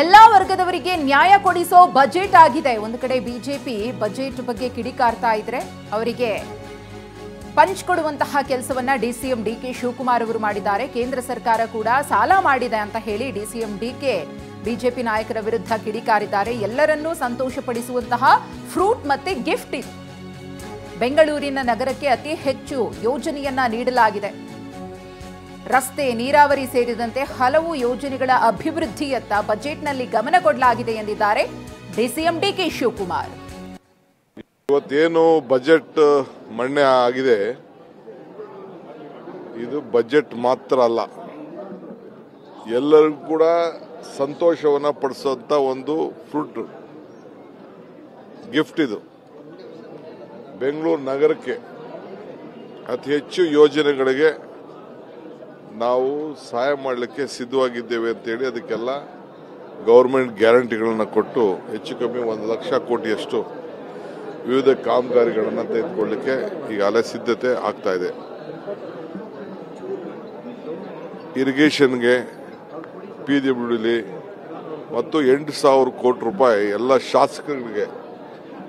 ಎಲ್ಲಾ ವರ್ಗದವರಿಗೆ ನ್ಯಾಯ ಕೊಡಿಸೋ ಬಜೆಟ್ ಆಗಿದೆ. ಒಂದು ಕಡೆ ಬಿಜೆಪಿ ಬಜೆಟ್ ಬಗ್ಗೆ ಕಿಡಿಕಾರ್ತಾ ಇದ್ರೆ ಅವರಿಗೆ ಪಂಚ್ ಕೊಡುವಂತಹ ಕೆಲಸವನ್ನ ಡಿಸಿಎಂ ಡಿಕೆ ಶಿವಕುಮಾರ್ ಅವರು ಮಾಡಿದ್ದಾರೆ. ಕೇಂದ್ರ ಸರ್ಕಾರ ಕೂಡ ಸಾಲ ಮಾಡಿದೆ ಅಂತ ಹೇಳಿ ಡಿಸಿಎಂ ಡಿಕೆ ಬಿಜೆಪಿ ನಾಯಕರ ವಿರುದ್ಧ ಕಿಡಿಕಾರಿದ್ದಾರೆ. ಎಲ್ಲರನ್ನೂ ಸಂತೋಷಪಡಿಸುವಂತಹ ಫ್ರೂಟ್ ಮತ್ತೆ ಗಿಫ್ಟ್ ಇದು. ಬೆಂಗಳೂರಿನ ನಗರಕ್ಕೆ ಅತಿ ಹೆಚ್ಚು ಯೋಜನೆಯನ್ನ ನೀಡಲಾಗಿದೆ. ರಸ್ತೆ, ನೀರಾವರಿ ಸೇರಿದಂತೆ ಹಲವು ಯೋಜನೆಗಳ ಅಭಿವೃದ್ಧಿಯತ್ತ ಬಜೆಟ್ನಲ್ಲಿ ಗಮನ ಕೊಡಲಾಗಿದೆ ಎಂದಿದ್ದಾರೆ ಡಿಸಿಎಂ ಡಿಕೆ ಶಿವಕುಮಾರ್. ಇವತ್ತೇನು ಬಜೆಟ್ ಮಂಡನೆ ಆಗಿದೆ, ಇದು ಬಜೆಟ್ ಮಾತ್ರ ಅಲ್ಲ, ಎಲ್ಲರಿಗೂ ಕೂಡ ಸಂತೋಷವನ್ನ ಪಡಿಸುವಂತ ಒಂದು ಫ್ರೂಟ್ ಗಿಫ್ಟ್ ಇದು. ಬೆಂಗಳೂರು ನಗರಕ್ಕೆ ಅತಿ ಹೆಚ್ಚು ಯೋಜನೆಗಳಿಗೆ ನಾವು ಸಹಾಯ ಮಾಡಲಿಕ್ಕೆ ಸಿದ್ಧವಾಗಿದ್ದೇವೆ ಅಂತೇಳಿ ಅದಕ್ಕೆಲ್ಲ ಗವರ್ಮೆಂಟ್ ಗ್ಯಾರಂಟಿಗಳನ್ನು ಕೊಟ್ಟು ಹೆಚ್ಚು ಕಮ್ಮಿ 1 ಲಕ್ಷ ಕೋಟಿಯಷ್ಟು ವಿವಿಧ ಕಾಮಗಾರಿಗಳನ್ನು ತೆಗೆದುಕೊಳ್ಳಲಿಕ್ಕೆ ಈಗಾಗಲೇ ಸಿದ್ಧತೆ ಆಗ್ತಾ ಇದೆ. ಇರಿಗೇಷನ್ಗೆ, PWD ಮತ್ತು 8,000 ಕೋಟಿ ರೂಪಾಯಿ ಎಲ್ಲ ಶಾಸಕರಿಗೆ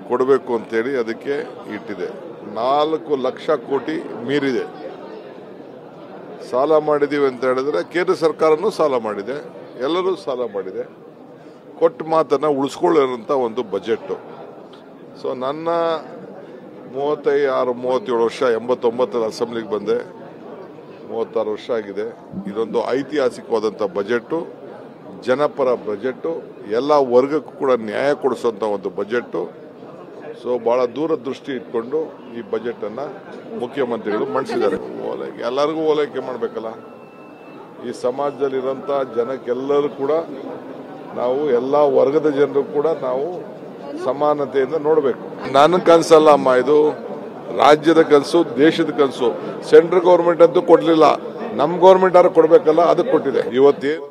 ಕೊಡಬೇಕು ಅಂತೇಳಿ ಅದಕ್ಕೆ ಇಟ್ಟಿದೆ. 4 ಲಕ್ಷ ಕೋಟಿ ಮೀರಿದೆ. ಸಾಲ ಮಾಡಿದೀವಿ ಅಂತ ಹೇಳಿದ್ರೆ ಕೇಂದ್ರ ಸರ್ಕಾರನೂ ಸಾಲ ಮಾಡಿದೆ, ಎಲ್ಲರೂ ಸಾಲ ಮಾಡಿದೆ. ಕೊಟ್ಟ ಮಾತನ್ನ ಉಳಿಸ್ಕೊಳ್ಳೋಂಥ ಒಂದು ಬಜೆಟ್. ಸೊ ನನ್ನ 37 ವರ್ಷ 89 ಅಸೆಂಬ್ಲಿಗೆ ಬಂದೆ, 36 ವರ್ಷ ಆಗಿದೆ. ಇದೊಂದು ಐತಿಹಾಸಿಕವಾದಂಥ ಬಜೆಟ್, ಜನಪರ ಬಜೆಟ್, ಎಲ್ಲ ವರ್ಗಕ್ಕೂ ಕೂಡ ನ್ಯಾಯ ಕೊಡಿಸುವಂಥ ಒಂದು ಬಜೆಟ್. ಸೊ ಬಹಳ ದೂರದೃಷ್ಟಿ ಇಟ್ಕೊಂಡು ಈ ಬಜೆಟ್ ಅನ್ನ ಮುಖ್ಯಮಂತ್ರಿಗಳು ಮಂಡಿಸಿದ್ದಾರೆ. ಎಲ್ಲರಿಗೂ ಓಲೈಕೆ ಮಾಡಬೇಕಲ್ಲ, ಈ ಸಮಾಜದಲ್ಲಿರೋಂಥ ಜನಕ್ಕೆಲ್ಲರೂ ಕೂಡ ನಾವು ಎಲ್ಲ ವರ್ಗದ ಜನರು ಕೂಡ ನಾವು ಸಮಾನತೆಯಿಂದ ನೋಡಬೇಕು. ನನ್ನ ಕನಸಲ್ಲ ಅಮ್ಮ, ಇದು ರಾಜ್ಯದ ಕನಸು, ದೇಶದ ಕನಸು. ಸೆಂಟ್ರಲ್ ಗೌರ್ಮೆಂಟ್ ಅಂತೂ ಕೊಡ್ಲಿಲ್ಲ, ನಮ್ಮ ಗೌರ್ಮೆಂಟ್ ಆದ್ರೂ ಕೊಡ್ಬೇಕಲ್ಲ, ಅದಕ್ಕೆ ಕೊಟ್ಟಿದೆ. ಇವತ್ತೇನು